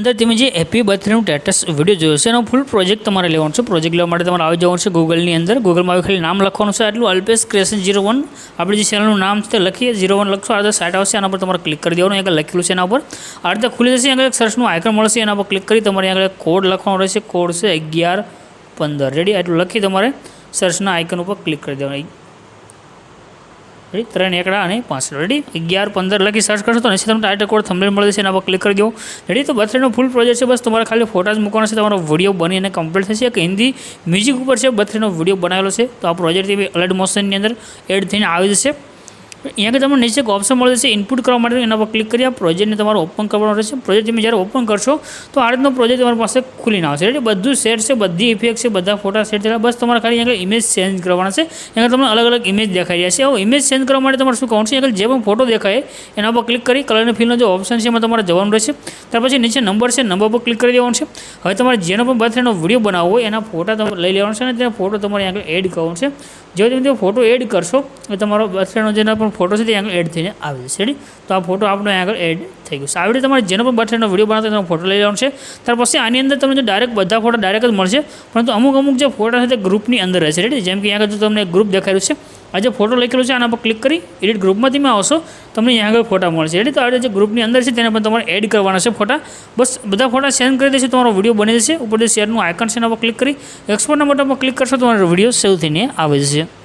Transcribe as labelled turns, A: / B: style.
A: अंदर તમે જે હેપી બર્થડેનું સ્ટેટસ વિડીયો જોયો છે એનો ફૂલ પ્રોજેક્ટ તમારે લેવાનો છે। પ્રોજેક્ટ લેવા માટે તમારે આવી જવાનું છે ગૂગલની અંદર। ગૂગલમાં આવી ખાલી નામ લખવાનું છે આટલું અલ્પેશ ક્રિએશન 01 આપણે જે ચેનલનું નામ છે તે લખીએ 01 લખશો આ સાઇટ આવશે એના પર તમારે ક્લિક કરી દેવાનું। આગળ લખેલું છે એના ઉપર આ રીતે ખુલી જશે। આગળ એક સર્ચનું આઇકન મળશે એના પર ક્લિક કરી તમારે આગળ કોડ લખવાનો રહેશે। કોડ છે 1115 રેડી આટલું લખી તમારે સર્ચના આઇકન ઉપર ક્લિક કરી દેવાનું। 3 એકડા અને 5 રેડી 1115 લખી સર્ચ કરશો તો નીચે તમને ટાઇટલ કોડ થંબનેલ મળી જશે એના પર ક્લિક કરી દો રેડી। તો બર્થડેનો ફૂલ પ્રોજેક્ટ છે બસ તમારે ખાલી ફોટા જ મૂકવાના છે તમારો વિડીયો બનીને કમ્પ્લીટ થશે। એક હિન્દી મ્યુઝિક ઉપર છે બર્થડેનો વિડીયો બનાવેલો છે તો આ પ્રોજેક્ટ અલર્ટ મોશનની અંદર એડ થઈને આવી જશે। यहाँ के તમને નીચે એક ઓપ્શન મળે છે ઇનપુટ કરવા માટે એના પર ક્લિક કરી આ પ્રોજેક્ટને તમારે ઓપન કરવાનો રહેશે। પ્રોજેક્ટ તમે જ્યારે ઓપન કરશો તો આ રીતનો પ્રોજેક્ટ તમારી પાસે ખુલીને આવશે એટલે બધું સેટ છે બધી ઇફેક્ટ છે બધા ફોટા સેટ થયેલા બસ તમારે ખાલી અહીંયા ઇમેજ ચેન્જ કરવાના છે। અહીંયા તમને અલગ અલગ ઇમેજ દેખાઈ રહ્યા છે। હવે ઇમેજ ચેન્જ કરવા માટે તમારે શું કરવાનું છે અહીંયા જે પણ ફોટો દેખાય એના પર ક્લિક કરી કલર અને ફિલનો જે ઓપ્શન છે એમાં તમારે જવાનું રહેશે। ત્યાર પછી નીચે નંબર છે નંબર પર ક્લિક કરી દેવાનું છે। હવે તમારે જેનો પણ બર્થડેનો વિડીયો બનાવવો હોય એના ફોટા તમારે લઈ લેવાનો છે અને તેના ફોટો તમારે અહીંયા એડ કરવાનો છે। જો તમે તે ફોટો એડ કરશો તો તમારો બર્થડેનો જેના પણ ફોટો છે તે આગળ એડ થઈને આવી જશે રેડી। તો આ ફોટો આપણો આગળ એડ થઈ ગયો છે। આવી રીતે તમારે જેનો પણ બર્થડેનો વિડીયો બનાવતો તેનો ફોટો લઈ લેવાનો છે। ત્યાર પછી આની અંદર તમને ડાયરેક્ટ બધા ફોટા ડાયરેક્ટ જ મળશે પરંતુ અમુક જે ફોટા છે તે ગ્રુપની અંદર રહેશે રેડી। જેમ કે આગળ જો તમને ગ્રુપ દેખાયું છે આ જે ફોટો લખેલો છે આના પર ક્લિક કરી એડિટ ગ્રુપમાંથી માં આવશો તમને અહીંયા આગળ ફોટા મળશે રેડી। તો આ જે ગ્રુપની અંદર છે તેને પણ તમારે એડ કરવાના છે ફોટા બસ બધા ફોટા સેન્ડ કરી દેશે તમારો વિડીયો બની જશે। ઉપર જે શેરનું આઇકન છે એના પર ક્લિક કરી એક્સપોર્ટના બટન પર ક્લિક કરશો તમારો વિડીયો સેવ થઈને આવી જશે।